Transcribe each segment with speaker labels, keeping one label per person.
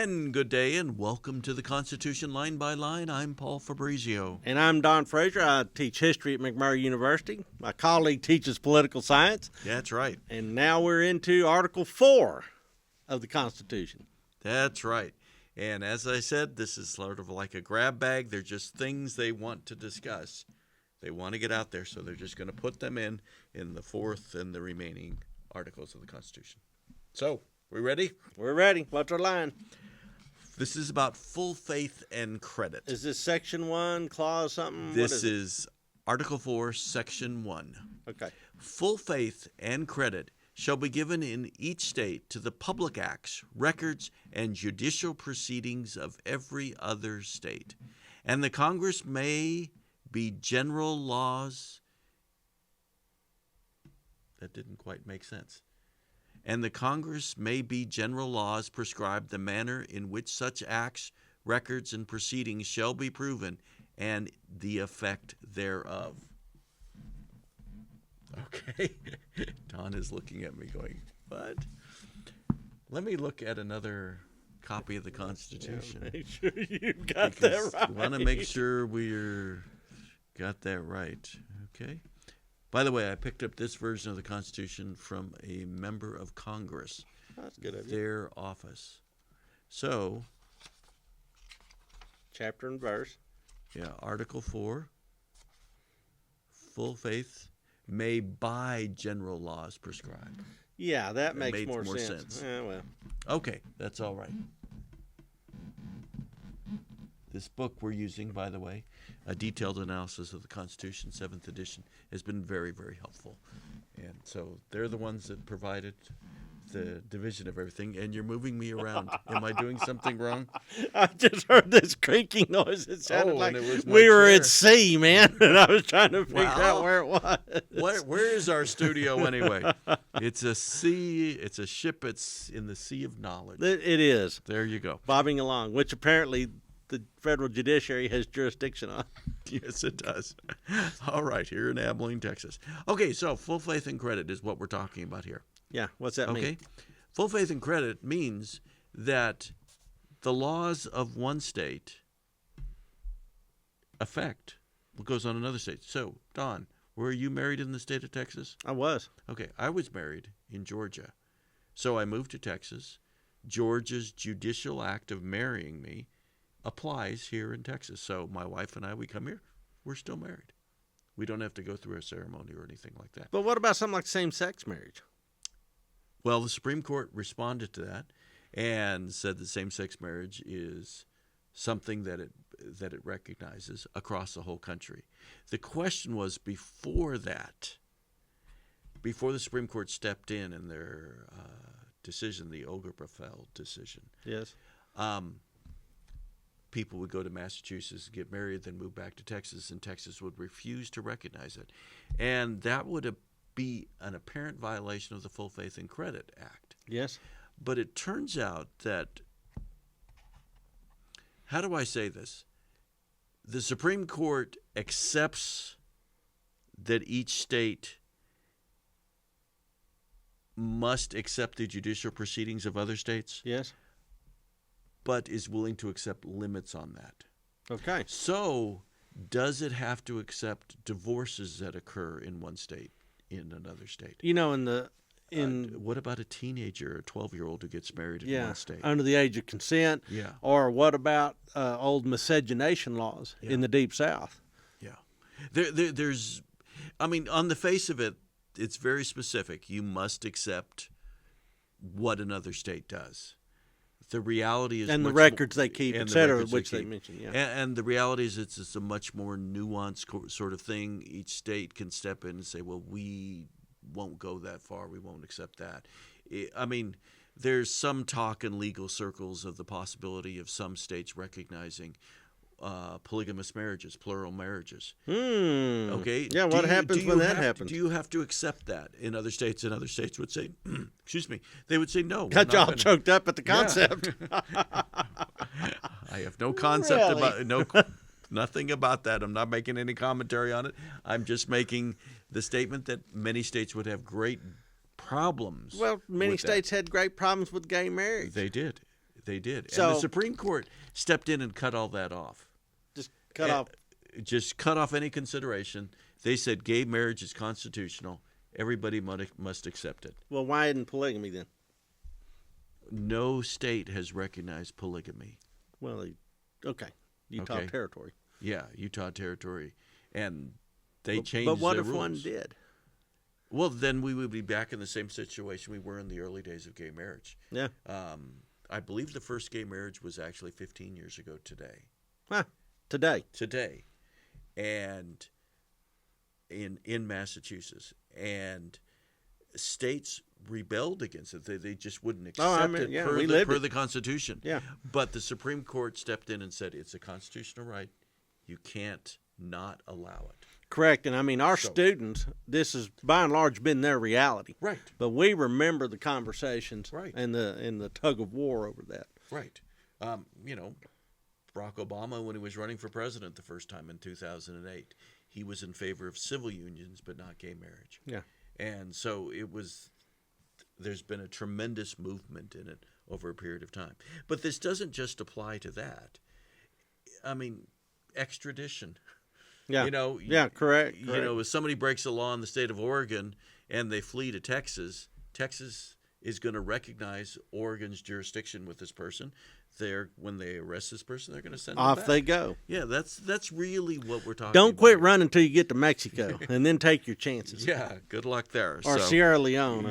Speaker 1: And good day and welcome to the Constitution Line by Line. I'm Paul Fabrizio.
Speaker 2: And I'm Don Frazier. I teach history at McMurray University. My colleague teaches political science.
Speaker 1: That's right.
Speaker 2: And now we're into Article 4 of the Constitution.
Speaker 1: That's right. And as I said, this is sort of like a grab bag. They're just things they want to discuss. They want to get out there, so they're just going to put them in the fourth and the remaining articles of the Constitution. So, we ready?
Speaker 2: We're ready. What's our line?
Speaker 1: This is about full faith and credit.
Speaker 2: Is this Section 1, Clause something?
Speaker 1: This is Article 4, Section 1.
Speaker 2: Okay.
Speaker 1: Full faith and credit shall be given in each state to the public acts, records, and judicial proceedings of every other state. And the Congress may be general laws. That didn't quite make sense. And the Congress may be general laws prescribe the manner in which such acts, records, and proceedings shall be proven, and the effect thereof. Okay. Don is looking at me going, what? Let me look at another copy of the Constitution.
Speaker 2: Yeah, make sure you've got that right.
Speaker 1: We want to make sure we're got that right. Okay. By the way, I picked up this version of the Constitution from a member of Congress.
Speaker 2: That's a good idea.
Speaker 1: Their office. So,
Speaker 2: chapter and verse.
Speaker 1: Yeah, Article 4, full faith may by general laws prescribe.
Speaker 2: Yeah, that makes more sense. Yeah, well.
Speaker 1: Okay, that's all right. This book we're using, by the way, A Detailed Analysis of the Constitution, 7th edition, has been very, very helpful. And so they're the ones that provided the division of everything, and you're moving me around. Am I doing something wrong?
Speaker 2: I just heard this creaking noise. It sounded like
Speaker 1: we
Speaker 2: were at sea, man, and I was trying to figure out where it was.
Speaker 1: Where is our studio anyway? It's a sea. It's a ship. It's in the sea of knowledge.
Speaker 2: It is.
Speaker 1: There you go.
Speaker 2: Bobbing along, which apparently the federal judiciary has jurisdiction on.
Speaker 1: Yes, it does. All right, here in Abilene, Texas. Okay, so full faith and credit is what we're talking about here.
Speaker 2: Yeah, what's that mean?
Speaker 1: Okay, full faith and credit means that the laws of one state affect what goes on in another state. So, Don, were you married in the state of Texas?
Speaker 2: I was.
Speaker 1: Okay, I was married in Georgia. So I moved to Texas. Georgia's judicial act of marrying me applies here in Texas. So my wife and I, we come here, we're still married. We don't have to go through a ceremony or anything like that.
Speaker 2: But what about something like same-sex marriage?
Speaker 1: Well, the Supreme Court responded to that and said that same-sex marriage is something that it recognizes across the whole country. The question was before that, before the Supreme Court stepped in their decision, the Obergefell decision.
Speaker 2: Yes.
Speaker 1: People would go to Massachusetts, get married, then move back to Texas, and Texas would refuse to recognize it. And that would be an apparent violation of the Full Faith and Credit Act.
Speaker 2: Yes.
Speaker 1: But it turns out that, how do I say this? The Supreme Court accepts that each state must accept the judicial proceedings of other states.
Speaker 2: Yes.
Speaker 1: But is willing to accept limits on that.
Speaker 2: Okay.
Speaker 1: So, does it have to accept divorces that occur in one state, in another state?
Speaker 2: You know,
Speaker 1: what about a teenager, a 12-year-old who gets married in one state?
Speaker 2: Under the age of consent?
Speaker 1: Yeah.
Speaker 2: Or what about old miscegenation laws in the Deep South?
Speaker 1: Yeah. There's, I mean, on the face of it, it's very specific. You must accept what another state does. The reality is,
Speaker 2: and the records they keep, et cetera, which they mentioned. Yeah.
Speaker 1: And the reality is, it's a much more nuanced sort of thing. Each state can step in and say, "Well, we won't go that far. We won't accept that." I mean, there's some talk in legal circles of the possibility of some states recognizing polygamous marriages, plural marriages. Okay.
Speaker 2: Yeah. What happens when that happens?
Speaker 1: Do you have to accept that in other states? And other states would say, "Excuse me," they would say, "No."
Speaker 2: Got y'all choked up at the concept.
Speaker 1: Yeah. I have no concept about nothing about that. I'm not making any commentary on it. I'm just making the statement that many states would have great problems.
Speaker 2: Well, many states had great problems with gay marriage.
Speaker 1: They did. They did.
Speaker 2: So
Speaker 1: and the Supreme Court stepped in and cut all that off.
Speaker 2: just cut off.
Speaker 1: Just cut off any consideration. They said gay marriage is constitutional. Everybody must accept it.
Speaker 2: Well, why isn't polygamy then?
Speaker 1: No state has recognized polygamy.
Speaker 2: Well, Utah territory.
Speaker 1: Yeah, Utah territory. And they changed
Speaker 2: But what
Speaker 1: their
Speaker 2: if
Speaker 1: rules.
Speaker 2: one did?
Speaker 1: Well, then we would be back in the same situation we were in the early days of gay marriage.
Speaker 2: Yeah.
Speaker 1: I believe the first gay marriage was actually 15 years ago today.
Speaker 2: Huh. Today.
Speaker 1: And in Massachusetts. And states rebelled against it. They just wouldn't accept it per the Constitution.
Speaker 2: Yeah.
Speaker 1: But the Supreme Court stepped in and said it's a constitutional right. You can't not allow it.
Speaker 2: Correct. And I mean, our students, this has by and large been their reality.
Speaker 1: Right.
Speaker 2: But we remember the conversations
Speaker 1: Right.
Speaker 2: and the tug of war over that.
Speaker 1: Right. Barack Obama, when he was running for president the first time in 2008, he was in favor of civil unions but not gay marriage.
Speaker 2: Yeah.
Speaker 1: And so there's been a tremendous movement in it over a period of time. But this doesn't just apply to that. I mean, extradition.
Speaker 2: Yeah. Correct.
Speaker 1: If somebody breaks a law in the state of Oregon and they flee to Texas, Texas is going to recognize Oregon's jurisdiction with this person. When they arrest this person, they're going to send them
Speaker 2: off
Speaker 1: back.
Speaker 2: they go.
Speaker 1: Yeah, that's really what we're talking about.
Speaker 2: Don't quit running until you get to Mexico, and then take your chances.
Speaker 1: Yeah, good luck there.
Speaker 2: Or Sierra Leone.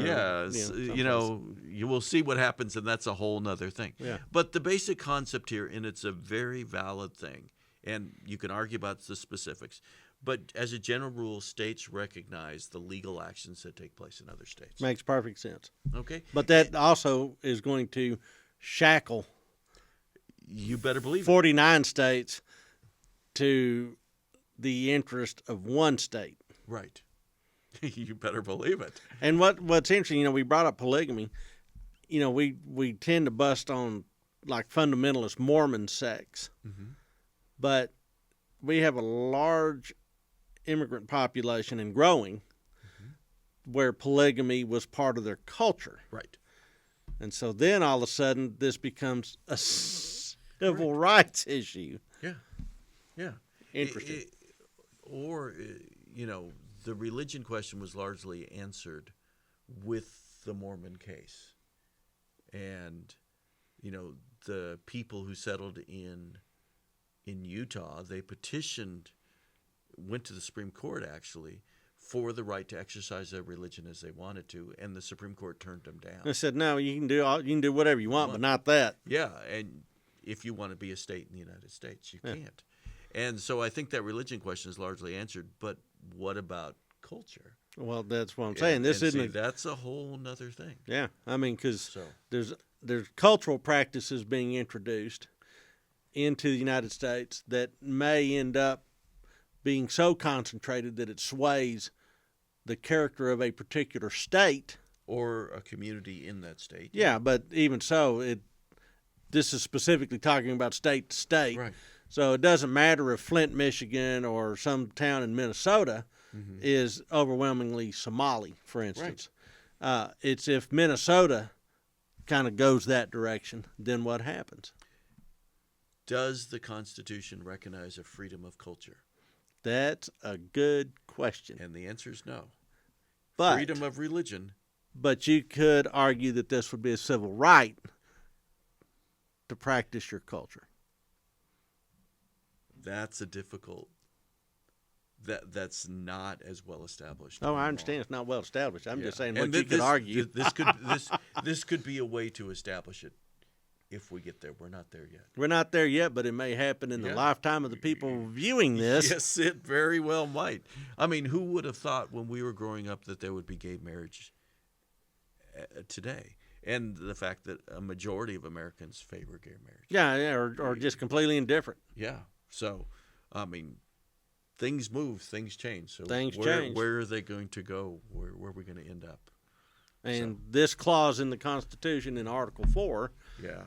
Speaker 1: You will see what happens, and that's a whole nother thing.
Speaker 2: Yeah.
Speaker 1: But the basic concept here, and it's a very valid thing, and you can argue about the specifics, but as a general rule, states recognize the legal actions that take place in other states.
Speaker 2: Makes perfect sense.
Speaker 1: Okay?
Speaker 2: But that also is going to shackle
Speaker 1: you better believe
Speaker 2: 49 states to the interest of one state.
Speaker 1: Right. You better believe it.
Speaker 2: And what's interesting, we brought up polygamy. We tend to bust on like fundamentalist Mormon sects, but we have a large immigrant population and growing where polygamy was part of their culture.
Speaker 1: Right.
Speaker 2: And so then all of a sudden this becomes a civil rights issue.
Speaker 1: Yeah. Yeah.
Speaker 2: Interesting.
Speaker 1: The religion question was largely answered with the Mormon case. And, the people who settled in Utah, they went to the Supreme Court actually for the right to exercise their religion as they wanted to, and the Supreme Court turned them down.
Speaker 2: They said, no, you can do whatever you want, but not that.
Speaker 1: Yeah, and if you want to be a state in the United States, you can't. And so I think that religion question is largely answered, but what about culture?
Speaker 2: Well, that's what I'm saying.
Speaker 1: That's a whole nother thing.
Speaker 2: Yeah, I mean, because there's cultural practices being introduced into the United States that may end up being so concentrated that it sways the character of a particular state
Speaker 1: or a community in that state.
Speaker 2: Yeah, but even so, this is specifically talking about state to state.
Speaker 1: Right.
Speaker 2: So it doesn't matter if Flint, Michigan, or some town in Minnesota is overwhelmingly Somali, for instance. Right. It's if Minnesota kind of goes that direction, then what happens?
Speaker 1: Does the Constitution recognize a freedom of culture?
Speaker 2: That's a good question.
Speaker 1: And the answer is no.
Speaker 2: But,
Speaker 1: freedom of religion.
Speaker 2: But you could argue that this would be a civil right to practice your culture.
Speaker 1: That's a difficult. That's not as well established.
Speaker 2: Oh, I understand it's not well established. I'm just saying what you could argue.
Speaker 1: This could be a way to establish it if we get there. We're not there yet.
Speaker 2: We're not there yet, but it may happen in the lifetime of the people viewing this.
Speaker 1: Yes, it very well might. I mean, who would have thought when we were growing up that there would be gay marriage today? And the fact that a majority of Americans favor gay marriage.
Speaker 2: Yeah, or just completely indifferent.
Speaker 1: Yeah. So, I mean, things move, things change. So
Speaker 2: things change.
Speaker 1: Where are they going to go? Where are we going to end up?
Speaker 2: And this clause in the Constitution in Article 4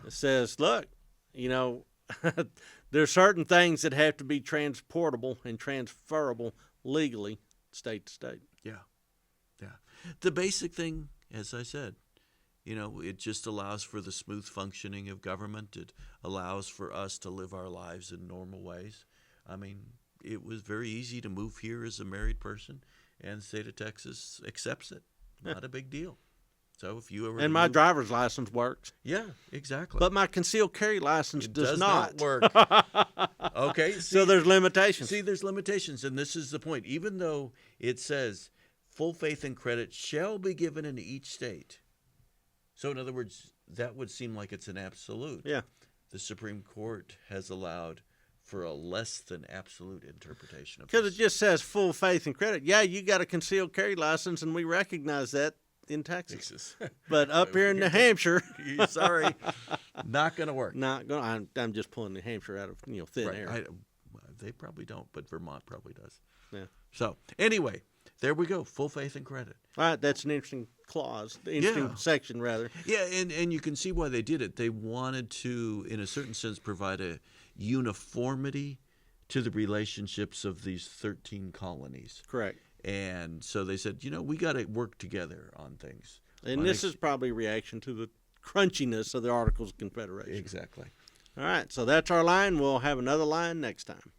Speaker 2: says, look, there are certain things that have to be transportable and transferable legally state to state.
Speaker 1: Yeah. Yeah. The basic thing, as I said, It just allows for the smooth functioning of government. It allows for us to live our lives in normal ways. I mean, it was very easy to move here as a married person, and the state of Texas accepts it. Not a big deal. So if you ever
Speaker 2: and my driver's license works.
Speaker 1: Yeah, exactly.
Speaker 2: But my concealed carry license does
Speaker 1: not work. Okay.
Speaker 2: So there's limitations.
Speaker 1: See, there's limitations, and this is the point. Even though it says full faith and credit shall be given in each state. So in other words, that would seem like it's an absolute.
Speaker 2: Yeah.
Speaker 1: The Supreme Court has allowed for a less than absolute interpretation of
Speaker 2: Because it just says full faith and credit. Yeah, you got a concealed carry license, and we recognize that in Texas. But up here in New Hampshire,
Speaker 1: sorry, not going to work.
Speaker 2: Not going. I'm just pulling New Hampshire out of thin air.
Speaker 1: They probably don't, but Vermont probably does.
Speaker 2: Yeah.
Speaker 1: So anyway, there we go. Full faith and credit.
Speaker 2: All right, that's an interesting clause, interesting section rather.
Speaker 1: Yeah, and you can see why they did it. They wanted to, in a certain sense, provide a uniformity to the relationships of these 13 colonies.
Speaker 2: Correct.
Speaker 1: And so they said, we got to work together on things.
Speaker 2: And this is probably a reaction to the crunchiness of the Articles of Confederation.
Speaker 1: Exactly.
Speaker 2: All right, so that's our line. We'll have another line next time.